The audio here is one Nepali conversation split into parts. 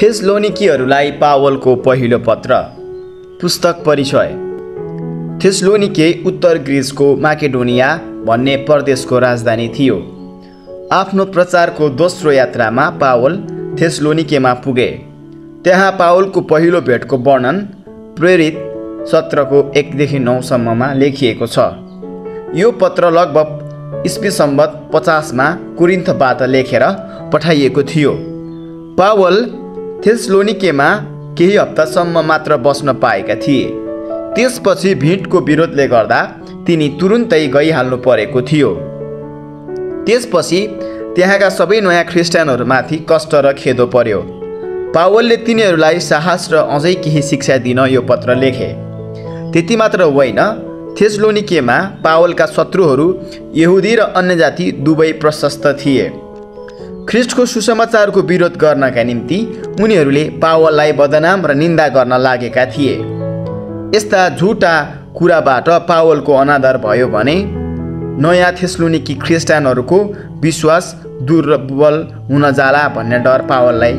थेसलोनिकीहरूलाई पावलको पहिलो पत्र। पुस्तक परिचय। थेसलोनिके उत्तर ग्रिसको माकेडोनिया भन्ने प्रदेशको राजधानी थियो। आफ्नो प्रचारको दोस्रो यात्रामा पावल थेसलोनिकेमा पुगे। त्यहाँ पावलको पहिलो भेटको वर्णन प्रेरित 17को 1देखि 9 सम्ममा लेखिएको छ। यो पत्र लगभग ईस्वी सम्वत 50मा कोरिन्थबाट लेखेर पठाइएको थियो। पावल थेसलोनिकेमा केही हप्तासम्म मात्र बस्न पाएका थिए। त्यसपछि भिडको विरोधले गर्दा तिनी तुरुन्तै गइहाल्नु परेको थियो। त्यसपछि त्यहाँका सबै नयाँ ख्रिस्टानहरूमाथि कष्ट र खेदो पर्यो। पावलले तिनीहरूलाई साहस र अझै केही शिक्षा दिन यो पत्र लेखे। त्यति मात्र होइन, थेसलोनिकेमा पावलका शत्रुहरू यहुदी र अन्य जाति दुवै प्रशस्त थिए। ख्रिस्टको सुसमाचारको विरोध गर्नका निम्ति उनीहरूले पावललाई बदनाम र निन्दा गर्न लागेका थिए। यस्ता झुटा कुराबाट पावलको अनादर भयो भने नयाँ थेसलोनिकी ख्रिस्टानहरूको विश्वास दुर्बल हुन जाला भन्ने पावललाई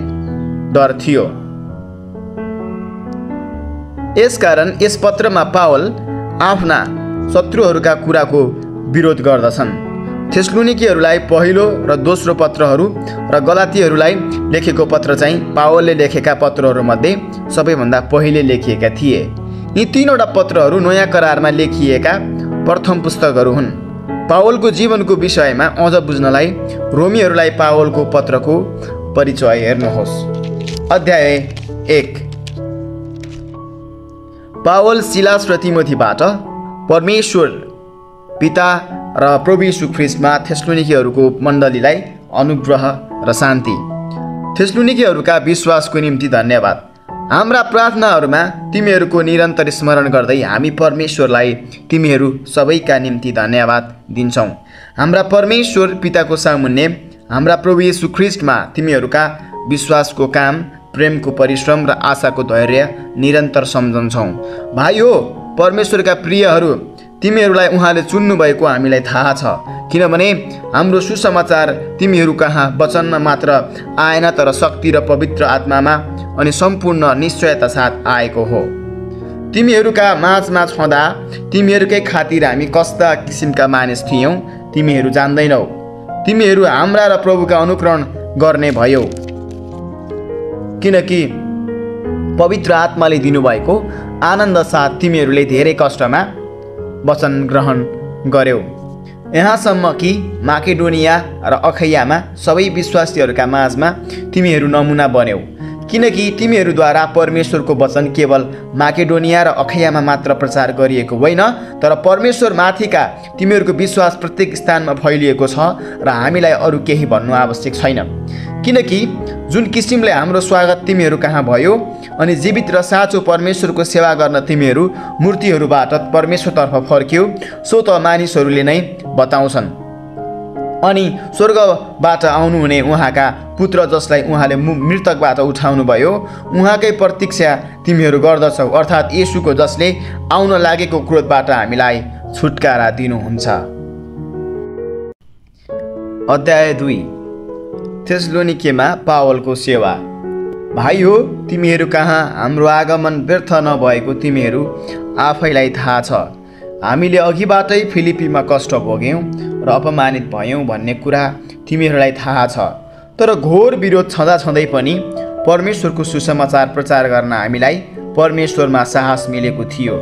डर थियो। यसकारण यस पत्रमा पावल आफ्ना शत्रुहरूका कुराको विरोध गर्दछन्। थेसलोनिकीहरूलाई पहिलो र दोस्रो पत्रहरू र गलातीहरूलाई लेखेको पत्र चाहिँ पावलले लेखेका पत्रहरूमध्ये सबैभन्दा पहिले लेखिएका थिए। यी तीनवटा पत्रहरू नयाँ करारमा लेखिएका प्रथम पुस्तकहरू हुन्। पावलको जीवनको विषयमा अझ बुझ्नलाई रोमीहरूलाई पावलको पत्रको परिचय हेर्नुहोस्। अध्याय 1। पावल सिलास र तिमोथीबाट परमेश्वर पिता र प्रभु यीशु ख्रिस्टमा थेसलोनिकीहरूको मण्डलीलाई अनुग्रह र शान्ति। थेसलोनिकीहरूका विश्वासको निम्ति धन्यवाद। हाम्रा प्रार्थनाहरूमा तिमीहरूको निरन्तर स्मरण गर्दै हामी परमेश्वरलाई तिमीहरू सबैका निम्ति धन्यवाद दिन्छौँ। हाम्रा परमेश्वर पिताको सामुन्ने हाम्रा प्रभु यीशु ख्रिस्टमा तिमीहरूका विश्वासको काम, प्रेमको परिश्रम र आशाको धैर्य निरन्तर सम्झन्छौँ। भाइ हो, परमेश्वरका प्रियहरू, तिमीहरूलाई उहाँले चुन्नुभएको हामीलाई थाहा छ, किनभने हाम्रो सुसमाचार तिमीहरू कहाँ वचनमा मात्र आएन, तर शक्ति र पवित्र आत्मामा अनि सम्पूर्ण निश्चयता साथ आएको हो। तिमीहरूका माझमा छँदा तिमीहरूकै खातिर हामी कस्ता किसिमका मानिस थियौँ तिमीहरू जान्दैनौ। तिमीहरू हाम्रा र प्रभुका अनुकरण गर्ने भयौ, किनकि पवित्र आत्माले दिनुभएको आनन्द साथ तिमीहरूले धेरै कष्टमा वचन ग्रहण गर्यौ। यहाँसम्म कि माकेडोनिया र अखैयामा सबै विश्वासीहरूका माझमा तिमीहरू नमुना बन्यौ, किनकि तिमीहरूद्वारा परमेश्वरको वचन केवल माकेडोनिया र अखैयामा मात्र प्रचार गरिएको होइन, तर परमेश्वर माथिका तिमीहरूको विश्वास प्रत्येक स्थानमा फैलिएको छ र हामीलाई अरू केही भन्नु आवश्यक छैन। किनकि जुन किसिमले हाम्रो स्वागत तिमीहरू कहाँ भयो अनि जीवित र साँचो परमेश्वरको सेवा गर्न तिमीहरू मूर्तिहरूबाट परमेश्वरतर्फ फर्क्यौ, सो त मानिसहरूले नै बताउँछन्। अनि स्वर्गबाट आउनुहुने उहाँका पुत्र जसलाई उहाँले मृतकबाट उठाउनु भयो, उहाँकै प्रतीक्षा तिमीहरू गर्दछौ, अर्थात् येशूको, जसले आउन लागेको क्रोधबाट हामीलाई छुटकारा दिनुहुन्छ। अध्याय 2। थेसलोनिकेमा पावलको सेवा। भाइ हो, तिमीहरू कहाँ हाम्रो आगमन व्यर्थ नभएको तिमीहरू आफैलाई थाहा छ। हामीले अघिबाटै फिलिपीमा कष्ट भोग्यौँ र अपमानित भयौँ भन्ने कुरा तिमीहरूलाई थाहा छ। तर घोर विरोध छँदाछँदै पनि परमेश्वरको सुसमाचार प्रचार गर्न हामीलाई परमेश्वरमा साहस मिलेको थियो,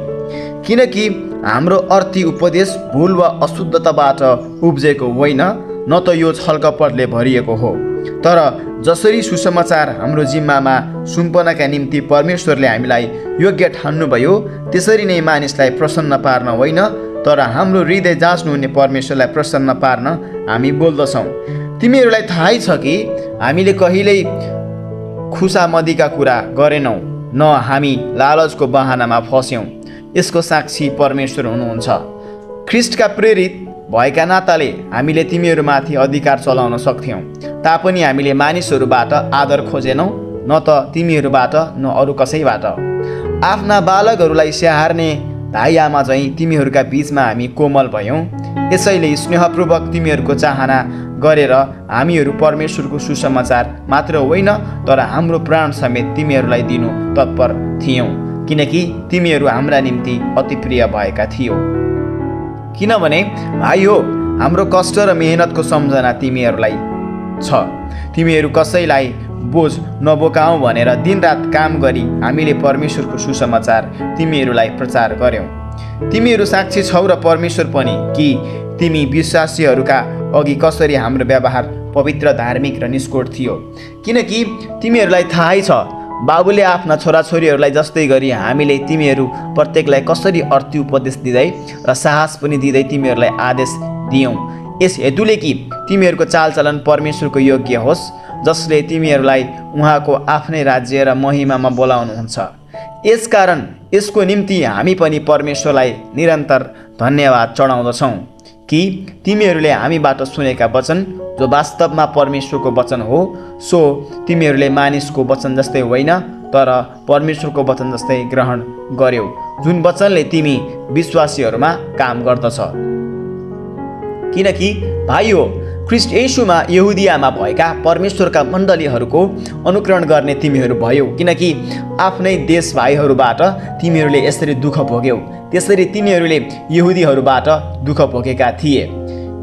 किनकि हाम्रो अर्थी उपदेश भुल वा अशुद्धताबाट उब्जेको होइन, न त यो छलकपटले भरिएको हो। तर जसरी सुसमाचार हाम्रो जिम्मामा सुम्पनका निम्ति परमेश्वरले हामीलाई योग्य ठान्नुभयो, त्यसरी नै मानिसलाई प्रसन्न पार्न होइन, तर हाम्रो हृदय जाँच्नुहुने परमेश्वरलाई प्रसन्न पार्न हामी बोल्दछौँ। तिमीहरूलाई थाहै छ कि हामीले कहिल्यै खुसामदीका कुरा गरेनौँ, न हामी लालचको बहानामा फस्यौँ। यसको साक्षी परमेश्वर हुनुहुन्छ। ख्रिस्टका प्रेरित भएका नाताले हामीले तिमीहरूमाथि अधिकार चलाउन सक्थ्यौँ, तापनि हामीले मानिसहरूबाट आदर खोजेनौँ, न त तिमीहरूबाट न अरू कसैबाट। आफ्ना बालकहरूलाई स्याहार्ने भाइ आमा चाहिँ तिमीहरूका बीचमा हामी कोमल भयौँ। यसैले स्नेहपूर्वक तिमीहरूको चाहना गरेर हामीहरू परमेश्वरको सुसमाचार मात्र होइन तर हाम्रो प्राण समेत तिमीहरूलाई दिनु तत्पर थियौँ, किनकि तिमीहरू हाम्रा निम्ति अति प्रिय भएका थियौ। किनभने भाइ हो, हाम्रो कष्ट र मेहनतको सम्झना तिमीहरूलाई छ। तिमीहरू कसैलाई बोझ नबोकाऊ भनेर दिनरात काम गरी हामीले परमेश्वरको सुसमाचार तिमीहरूलाई प्रचार गर्यौँ। तिमीहरू साक्षी छौ र परमेश्वर पनि कि तिमी विश्वासीहरूका अघि कसरी हाम्रो व्यवहार पवित्र, धार्मिक र निष्कोट थियो। किनकि तिमीहरूलाई थाहै छ बाबुले आफ्ना छोराछोरीहरूलाई जस्तै गरी हामीले तिमीहरू प्रत्येकलाई कसरी अर्थी उपदेश दिँदै र साहस पनि दिँदै तिमीहरूलाई आदेश दियौँ, यस हेतुले कि तिमीहरूको चालचलन परमेश्वरको योग्य होस्, जसले तिमीहरूलाई उहाँको आफ्नै राज्य र महिमामा बोलाउनुहुन्छ। यसकारण यसको निम्ति हामी पनि परमेश्वरलाई निरन्तर धन्यवाद चढाउँदछौँ कि तिमीहरूले हामीबाट सुनेका वचन जो वास्तवमा परमेश्वरको वचन हो, सो तिमीहरूले मानिसको वचन जस्तै होइन तर परमेश्वरको वचन जस्तै ग्रहण गर्यौ, जुन वचनले तिमी विश्वासीहरूमा काम गर्दछ। किनकि भाइ हो, ख्रीष्ट येशूमा यहुदियामा भएका परमेश्वरका मण्डलीहरूको अनुकरण गर्ने तिमीहरू भयौ, किनकि आफ्नै देश भाइहरूबाट तिमीहरूले यसरी दुःख भोग्यौ, त्यसरी तिनीहरूले यहुदीहरूबाट दुःख भोगेका थिए।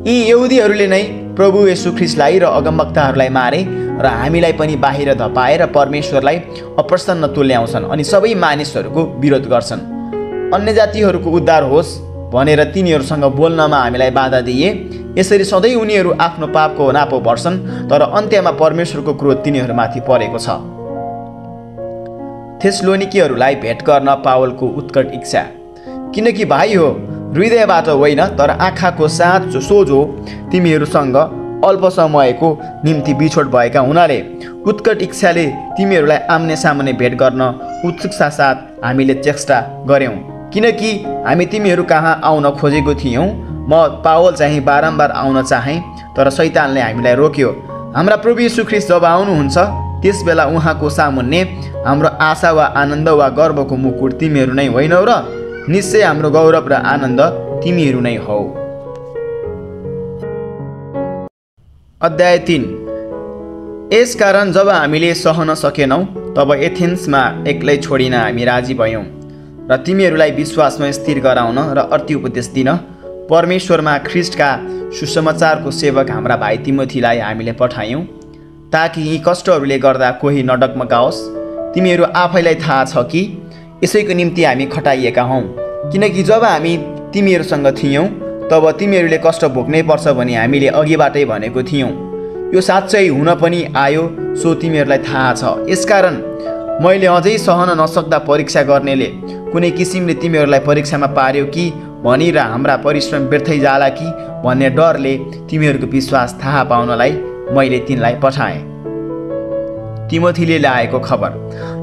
यी यहुदीहरूले नै प्रभु येशू ख्रीष्टलाई र अगमवक्ताहरूलाई मारे र हामीलाई पनि बाहिर धपाएर परमेश्वरलाई अप्रसन्न तुल्याउँछन् अनि सबै मानिसहरूको विरोध गर्छन्। अन्य जातिहरूको उद्धार होस् भनेर तिनीहरूसँग बोल्नमा हामीलाई बाधा दिए। यसरी सधैँ उनीहरू आफ्नो पापको नापो भर्छन्, तर अन्त्यमा परमेश्वरको क्रोध तिनीहरूमाथि परेको छ। थेसलोनिकीहरूलाई भेट गर्न पावलको उत्कट इच्छा। किनकि भाइ हो, हृदयबाट होइन तर आँखाको साथ सोझो तिमीहरूसँग अल्प समयको निम्ति बिछोड भएका हुनाले उत्कट इच्छाले तिमीहरूलाई आम्ने सामने भेट गर्न उत्सुकता साथ हामीले चेष्टा गर्यौँ। किनकि हामी तिमीहरू कहाँ आउन खोजेको थियौँ। म पावल चाहिँ बारम्बार आउन चाहेँ, तर शैतानले हामीलाई रोक्यो। हाम्रा प्रभु येशू ख्रीष्ट जब आउनुहुन्छ त्यस बेला उहाँको सामुन्ने हाम्रो आशा वा आनन्द वा गर्वको मुकुट तिमीहरू नै होइनौ र निश्चय हाम्रो गौरव र आनन्द तिमीहरू नै हौ। अध्याय 3। यसकारण जब हामीले सहन सकेनौँ तब एथेन्समा एक्लै छोडिन हामी राजी भयौँ र तिमीहरूलाई विश्वासमा स्थिर गराउन र अर्थी उपदेश दिन परमेश्वरमा ख्रीष्टका सुसमाचारको सेवक हाम्रा भाइ तिमोथीलाई हामीले पठायौँ, ताकि यी कष्टहरूले गर्दा कोही नडगमगाओस्। तिमीहरू आफैलाई थाहा छ कि यसैको निम्ति हामी खटाइएका हौँ, किनकि जब हामी तिमीहरूसँग थियौँ तब तिमीहरूले कष्ट भोग्नै पर्छ भनी हामीले अघिबाटै भनेको थियौँ। यो साँच्चै हुन पनि आयो, सो तिमीहरूलाई थाहा छ। यसकारण मैले अझै सहन नसक्दा परीक्षा गर्नेले कुनै किसिमले तिमीहरूलाई परीक्षामा पार्यो कि भनी र हाम्रा परिश्रम व्यर्थै जाला कि भन्ने डरले तिमीहरूको विश्वास थाहा पाउनलाई मैले तिनलाई पठाएँ। तिमोथीले ल्याएको खबर।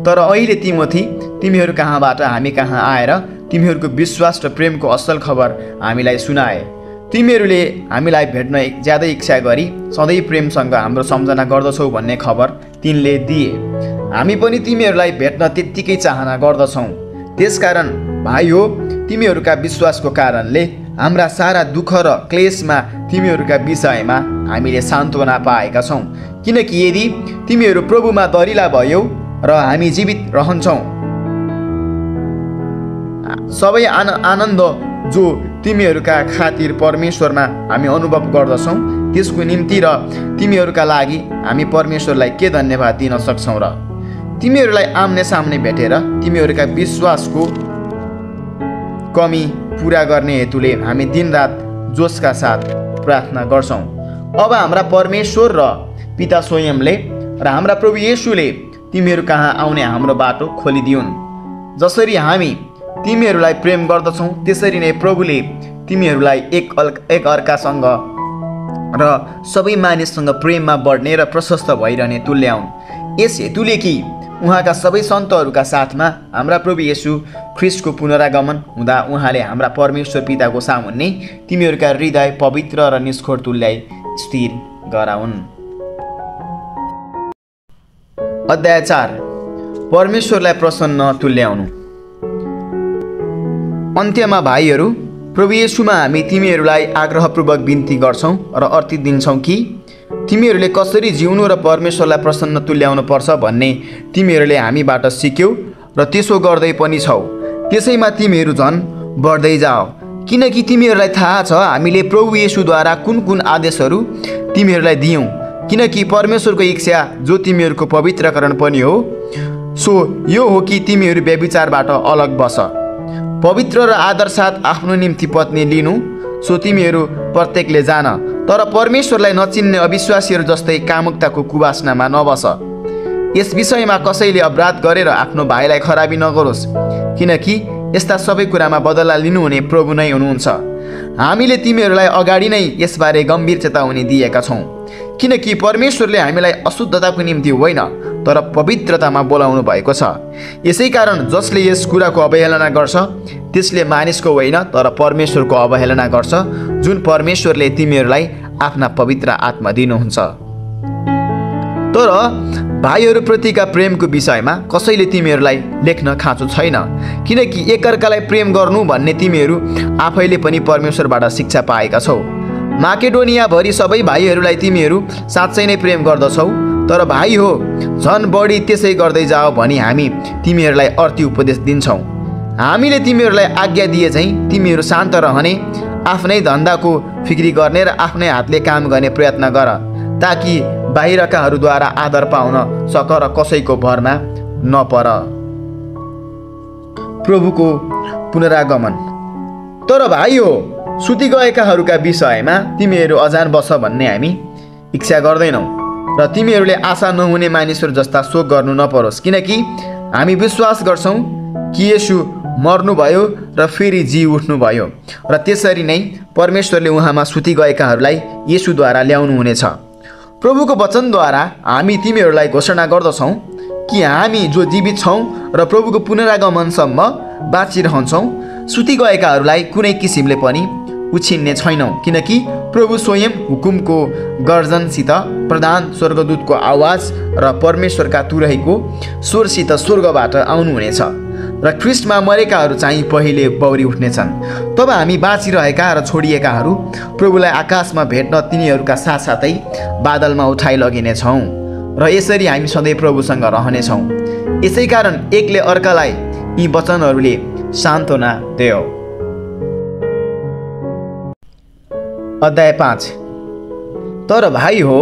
तर अहिले तिमोथी तिमीहरू कहाँबाट हामी कहाँ आएर तिमीहरूको विश्वास र प्रेमको असल खबर हामीलाई सुनाए। तिमीहरूले हामीलाई भेट्न ज्यादै इच्छा गरी सधैँ प्रेमसँग हाम्रो सम्झना गर्दछौ भन्ने खबर तिनले दिए। हामी पनि तिमीहरूलाई भेट्न त्यत्तिकै चाहना गर्दछौँ। त्यसकारण भाइ हो, तिमीहरूका विश्वासको कारणले हाम्रा सारा दुःख र क्लेशमा तिमीहरूका विषयमा हामीले सान्त्वना पाएका छौँ। किनकि यदि तिमीहरू प्रभुमा दरिला भयौ र हामी जीवित रहन्छौँ, सबै आनन्द जो तिमीहरूका खातिर परमेश्वरमा हामी अनुभव गर्दछौँ त्यसको निम्ति र तिमीहरूका लागि हामी परमेश्वरलाई के धन्यवाद दिन सक्छौँ र तिमीहरूलाई आम्ने सामने भेटेर तिमीहरूका विश्वासको कमी पुरा गर्ने हेतुले हामी दिनरात जोसका साथ प्रार्थना गर्छौँ। अब हाम्रा परमेश्वर र पिता स्वयंले र हाम्रा प्रभु येशूले तिमीहरू कहाँ आउने हाम्रो बाटो खोलिदिउन्। जसरी हामी तिमीहरूलाई प्रेम गर्दछौँ त्यसरी नै प्रभुले तिमीहरूलाई एक अर्कासँग र सबै मानिससँग प्रेममा बढ्ने र प्रशस्त भइरहने तुल्याउन्। यस हेतुले कि उहाँका सबै सन्तहरूका साथमा हाम्रा प्रभु येशू ख्रीष्टको पुनरागमन हुँदा उहाँले हाम्रा परमेश्वर पिताको सामुन्ने तिमीहरूका हृदय पवित्र र निष्ठोर तुल्याई स्थिर गराउन्। अध्याय 4। परमेश्वरलाई प्रसन्न तुल्याउनु। अन्त्यमा भाइहरू, प्रभु येशूमा हामी तिमीहरूलाई आग्रहपूर्वक बिन्ती गर्छौँ र अर्थी दिन्छौँ कि तिमीहरूले कसरी जिउनु र परमेश्वरलाई प्रसन्न तुल्याउनु पर्छ भन्ने तिमीहरूले हामीबाट सिक्यौ र त्यसो गर्दै पनि छौ। त्यसैमा तिमीहरू झन् बढ्दै जाओ, किनकि तिमीहरूलाई थाहा छ हामीले प्रभु येशूद्वारा कुन कुन आदेशहरू तिमीहरूलाई दियौँ। किनकि परमेश्वरको इच्छा जो तिमीहरूको पवित्रकरण पनि हो, सो यो हो कि तिमीहरू व्यभिचारबाट अलग बस, पवित्र र आदर साथ आफ्नो निम्ति पत्नी लिनु। सो तिमीहरू प्रत्येकले जान, तर परमेश्वरलाई नचिन्ने अविश्वासीहरू जस्तै कामुकताको कुवासनामा नबस। यस विषयमा कसैले अपराध गरेर आफ्नो भाइलाई खराबी नगरोस्, किनकि यस्ता सबै कुरामा बदला लिनुहुने प्रभु नै हुनुहुन्छ। हामीले तिमीहरूलाई अगाडि नै यसबारे गम्भीर चेतावनी दिएका छौँ, किनकि परमेश्वरले हामीलाई अशुद्धताको निम्ति होइन तर पवित्रतामा बोलाउनु भएको छ। यसै कारण जसले यस कुराको अवहेलना गर्छ त्यसले मानिसको होइन तर परमेश्वरको अवहेलना गर्छ, जुन परमेश्वरले तिमीहरूलाई आफ्ना पवित्र आत्मा दिनुहुन्छ। तर भाइहरूप्रतिका प्रेमको विषयमा कसैले तिमीहरूलाई लेख्न खाँचो छैन, किनकि एकअर्कालाई प्रेम गर्नु भन्ने तिमीहरू आफैले पनि परमेश्वरबाट शिक्षा पाएका छौ। माकेडोनियाभरि सबै भाइहरूलाई तिमीहरू साँच्चै नै प्रेम गर्दछौ, तर भाइ हो झन् बढी त्यसै गर्दै जाओ भनी हामी तिमीहरूलाई अर्थी उपदेश दिन्छौँ। हामीले तिमीहरूलाई आज्ञा दिए चाहिँ तिमीहरू शान्त रहने, आफ्नै धन्दाको फिक्री गर्ने र आफ्नै हातले काम गर्ने प्रयत्न गर, ताकि बाहिरकाहरूद्वारा आदर पाउन सक र कसैको भरमा नपर। प्रभुको पुनरागमन। तर भाइ हो सुति गएकाहरूका विषयमा तिमीहरू अजान बस भन्ने हामी इच्छा गर्दैनौँ, र तिमीहरूले आशा नहुने मानिसहरू जस्ता शोक गर्नु नपरोस्, किनकि हामी विश्वास गर्छौँ कि येशू मर्नुभयो र फेरि जी उठ्नुभयो, र त्यसरी नै परमेश्वरले उहाँमा सुति गएकाहरूलाई येशूद्वारा ल्याउनुहुनेछ। प्रभुको वचनद्वारा हामी तिमीहरूलाई घोषणा गर्दछौँ कि हामी जो जीवित छौँ र प्रभुको पुनरागमनसम्म बाँचिरहन्छौँ, सुति गएकाहरूलाई कुनै किसिमले पनि उछिन्ने छैनौँ, किनकि प्रभु स्वयं हुकुमको गर्जनसित, प्रधान स्वर्गदूतको आवाज र परमेश्वरका तुरहीको स्वरसित स्वर्गबाट आउनुहुनेछ, र ख्रिस्टमा मरेकाहरू चाहिँ पहिले बौरी उठ्नेछन्। तब हामी बाँचिरहेका र छोडिएकाहरू प्रभुलाई आकाशमा भेट्न तिनीहरूका साथसाथै बादलमा उठाइ लगिनेछौँ, र यसरी हामी सधैँ प्रभुसँग रहनेछौँ। यसै कारण एकले अर्कालाई यी वचनहरूले सान्त्वना देऊ। अध्याय 5। तर भाइ हो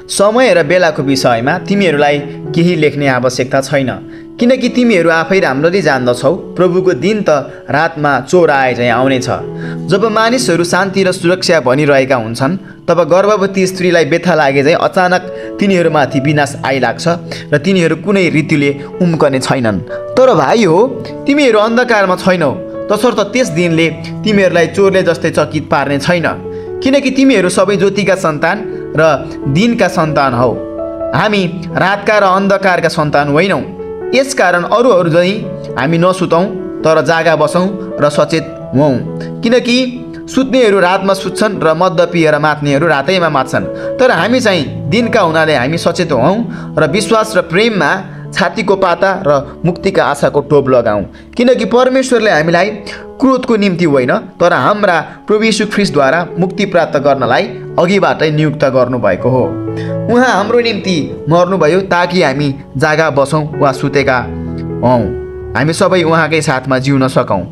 समय र बेलाको विषयमा तिमीहरूलाई केही लेख्ने आवश्यकता छैन, किनकि तिमीहरू आफै राम्ररी जान्दछौ प्रभुको दिन त रातमा चोर आए चाहिँ आउनेछ। जब मानिसहरू शान्ति र सुरक्षा भनिरहेका हुन्छन्, तब गर्भवती स्त्रीलाई व्यथा लागे चाहिँ अचानक तिनीहरूमाथि विनाश आइलाग्छ र तिनीहरू कुनै रीतिले उम्कने छैनन्। तर भाइ हो तिमीहरू अन्धकारमा छैनौ, तसर्थ त्यस दिनले तिमीहरूलाई चोरले जस्तै चकित पार्ने छैन, किनकि तिमीहरू सबै ज्योतिका सन्तान र दिनका सन्तान हौ। हामी रातका र अन्धकारका सन्तान होइनौँ। यसकारण अरूहरू झैँ हामी नसुतौँ, तर जागा बसौँ र सचेत हौँ, किनकि सुत्नेहरू रातमा सुत्छन् र मद्य पिएर मात्नेहरू रातैमा मात्छन्, तर हामी चाहिँ दिनका हुनाले हामी सचेत हौँ र विश्वास र प्रेममा छातीको पाता र मुक्तिका आशाको टोप लगाऊँ, किनकि परमेश्वरले हामीलाई क्रोधको निम्ति होइन तर हाम्रा प्रभु येशू ख्रिस्टद्वारा मुक्ति प्राप्त गर्नलाई अघिबाटै नियुक्त गर्नुभएको हो। उहाँ हाम्रो निम्ति मर्नुभयो ताकि हामी जागा बसौँ वा सुतेका हौँ, हामी सबै उहाँकै साथमा जिउन सकौँ।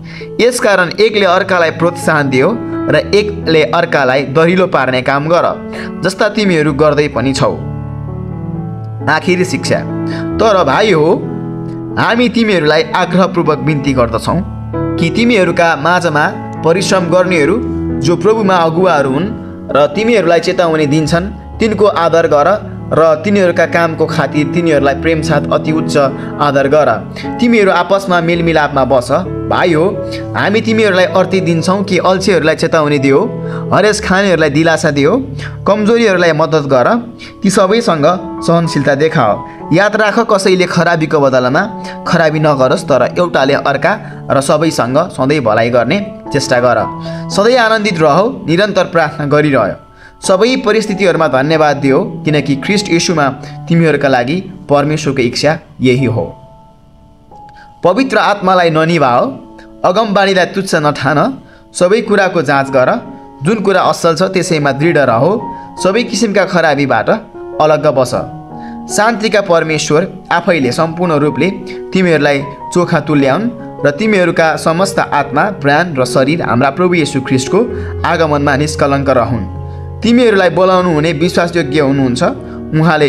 यसकारण एकले अर्कालाई प्रोत्साहन दियो र एकले अर्कालाई दहिलो पार्ने काम गर, जस्ता तिमीहरू गर्दै पनि छौ। आखिरी शिक्षा। तर भाइ हो हामी तिमीहरूलाई आग्रहपूर्वक बिन्ती गर्दछौँ कि तिमीहरूका माझमा परिश्रम गर्नेहरू जो प्रभुमा अगुवाहरू हुन् र तिमीहरूलाई चेतावनी दिन्छन् तिनको आदर गर र तिनीहरूका कामको खातिर तिनीहरूलाई प्रेमसाथ अति उच्च आदर गर। तिमीहरू आपसमा मेलमिलापमा बस। भाइ हो हामी तिमीहरूलाई अर्ती दिन्छौँ कि अल्छीहरूलाई चेतावनी दियो, हरेस खानेहरूलाई दिलासा दियो, कमजोरीहरूलाई मद्दत गर, ती सबैसँग सहनशीलता देखाओ। याद राख कसैले खराबीको बदलामा खराबी नगरोस्, तर एउटाले अर्का र सबैसँग सधैँ भलाइ गर्ने चेष्टा गर। सधैँ आनन्दित रह, निरन्तर प्रार्थना गरिरह, सबै परिस्थितिहरूमा धन्यवाद दियो, किनकि ख्रिस्ट येशूमा तिमीहरूका लागि परमेश्वरको इच्छा यही हो। पवित्र आत्मालाई ननिभाओ, अगमबाणीलाई तुच्छ नठान, सबै कुराको जाँच गर, जुन कुरा असल छ त्यसैमा दृढ रह, सबै किसिमका खराबीबाट अलग्ग बस। शान्तिका परमेश्वर आफैले सम्पूर्ण रूपले तिमीहरूलाई चोखा तुल्याउन् र तिमीहरूका समस्त आत्मा, प्राण र शरीर हाम्रा प्रभु येशू ख्रीष्टको आगमनमा निष्कलङ्क रहन्। तिमीहरूलाई बोलाउनु हुने विश्वासयोग्य हुनुहुन्छ, उहाँले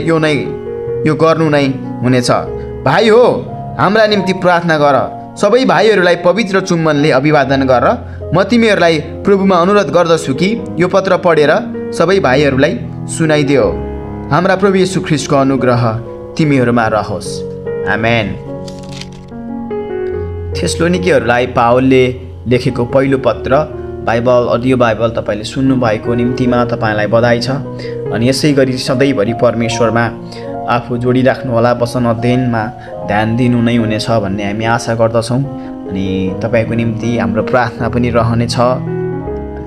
यो गर्नु नै हुनेछ। भाइ हो, हाम्रा निम्ति प्रार्थना गर। सबै भाइहरूलाई पवित्र चुम्बनले अभिवादन गर। म तिमीहरूलाई प्रभुमा अनुरोध गर्दछु कि यो पत्र पढेर सबै भाइहरूलाई सुनाइदियो। हाम्रा प्रभु येशू ख्रीष्टको अनुग्रह तिमीहरूमा रहोस्। आमेन। थेसलोनिकेहरूलाई पावलले लेखेको पहिलो पत्र, बाइबल, अडियो बाइबल तपाईँले सुन्नुभएको निम्तिमा तपाईँलाई बधाई छ। अनि यसै गरी सधैँभरि परमेश्वरमा आफू जोडिराख्नुहोला, वचन अध्ययनमा ध्यान दिनु नै हुनेछ भन्ने हामी आशा गर्दछौँ। अनि तपाईँको निम्ति हाम्रो प्रार्थना पनि रहनेछ।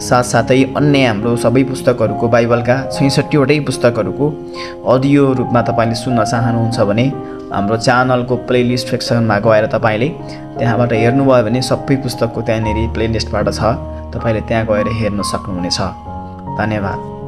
साथसाथै अन्य हाम्रो सबै पुस्तकहरूको, बाइबलका 66वटै पुस्तकहरूको अडियो रूपमा तपाईँले सुन्न चाहनुहुन्छ भने हाम्रो च्यानलको प्लेलिस्ट सेक्सनमा गएर तपाईँले त्यहाँबाट हेर्नुभयो भने सबै पुस्तकको त्यहाँनिर प्लेलिस्टबाट छ, तपाईँले त्यहाँ गएर हेर्न सक्नुहुनेछ। धन्यवाद।